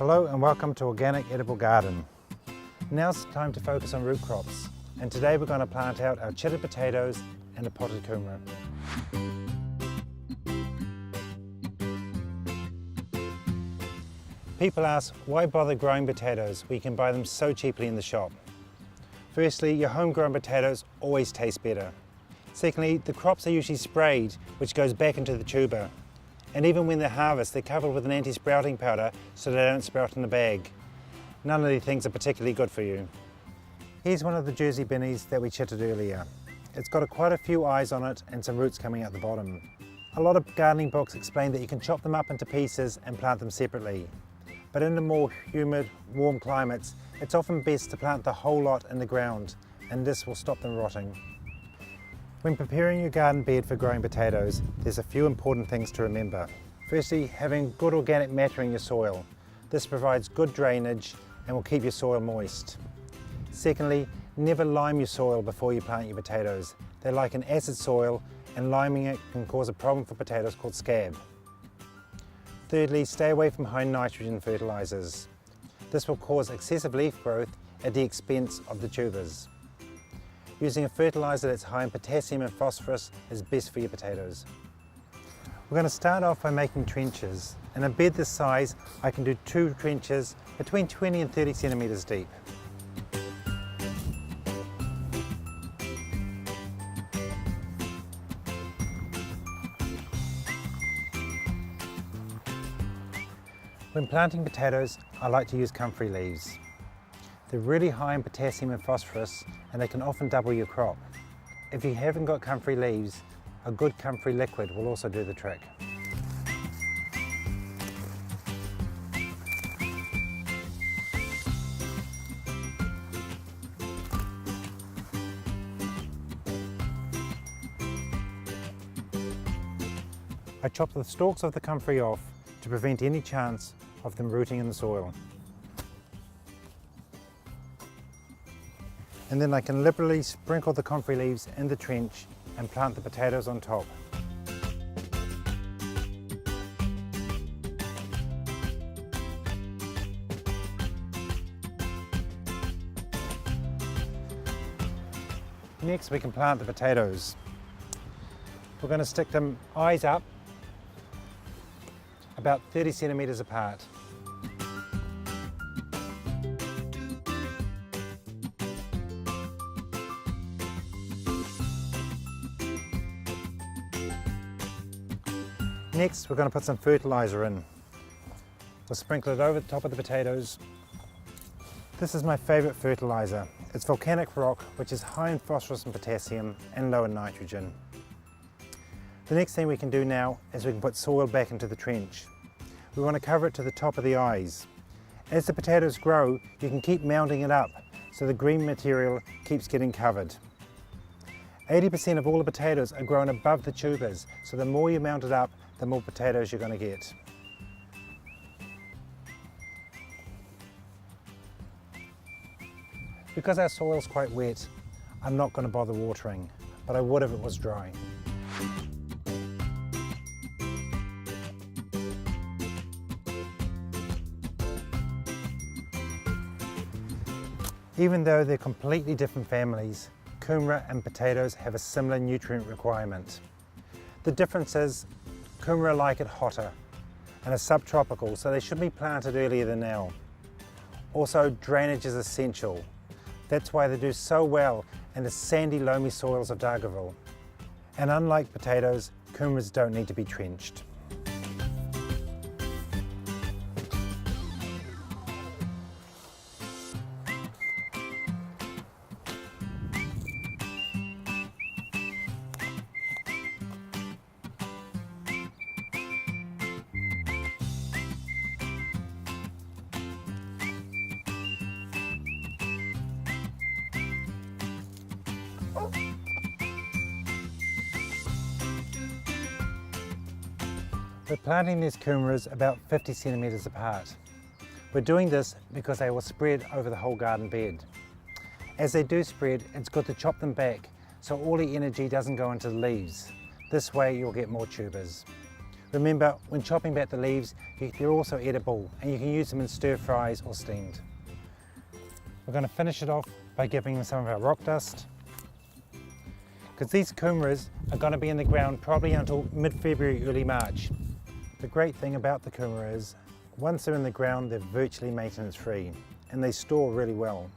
Hello and welcome to Organic Edible Garden. Now's the time to focus on root crops, and today we're going to plant out our chitted potatoes and a potted kumara. People ask, why bother growing potatoes when you can buy them so cheaply in the shop? Firstly, your homegrown potatoes always taste better. Secondly, the crops are usually sprayed, which goes back into the tuber. And even when they're harvested, they're covered with an anti-sprouting powder so they don't sprout in the bag. None of these things are particularly good for you. Here's one of the Jersey bennies that we chitted earlier. It's got quite a few eyes on it and some roots coming out the bottom. A lot of gardening books explain that you can chop them up into pieces and plant them separately. But in the more humid, warm climates, it's often best to plant the whole lot in the ground, and this will stop them rotting. When preparing your garden bed for growing potatoes, there's a few important things to remember. Firstly, having good organic matter in your soil. This provides good drainage and will keep your soil moist. Secondly, never lime your soil before you plant your potatoes. They're like an acid soil, and liming it can cause a problem for potatoes called scab. Thirdly, stay away from high nitrogen fertilizers. This will cause excessive leaf growth at the expense of the tubers. Using a fertilizer that's high in potassium and phosphorus is best for your potatoes. We're going to start off by making trenches. In a bed this size, I can do 2 trenches between 20 and 30 centimeters deep. When planting potatoes, I like to use comfrey leaves. They're really high in potassium and phosphorus, and they can often double your crop. If you haven't got comfrey leaves, a good comfrey liquid will also do the trick. I chop the stalks of the comfrey off to prevent any chance of them rooting in the soil. And then I can liberally sprinkle the comfrey leaves in the trench and plant the potatoes on top. Next we can plant the potatoes. We're going to stick them eyes up, about 30 centimeters apart. Next, we're going to put some fertilizer in. We'll sprinkle it over the top of the potatoes. This is my favourite fertilizer. It's volcanic rock, which is high in phosphorus and potassium and low in nitrogen. The next thing we can do now is we can put soil back into the trench. We want to cover it to the top of the eyes. As the potatoes grow, you can keep mounting it up so the green material keeps getting covered. 80% of all the potatoes are grown above the tubers, so the more you mount it up, the more potatoes you're going to get. Because our soil's quite wet, I'm not going to bother watering, but I would if it was dry. Even though they're completely different families, kumara and potatoes have a similar nutrient requirement. The difference is kumara like it hotter and are subtropical, so they should be planted earlier than now. Also, drainage is essential. That's why they do so well in the sandy, loamy soils of Dargaville. And unlike potatoes, kumaras don't need to be trenched. We're planting these kumaras about 50 centimeters apart. We're doing this because they will spread over the whole garden bed. As they do spread, it's good to chop them back so all the energy doesn't go into the leaves. This way you'll get more tubers. Remember, when chopping back the leaves, they're also edible and you can use them in stir fries or steamed. We're going to finish it off by giving them some of our rock dust, because these kumaras are going to be in the ground probably until mid-February, early March. The great thing about the kumara is, once they're in the ground, they're virtually maintenance free and they store really well.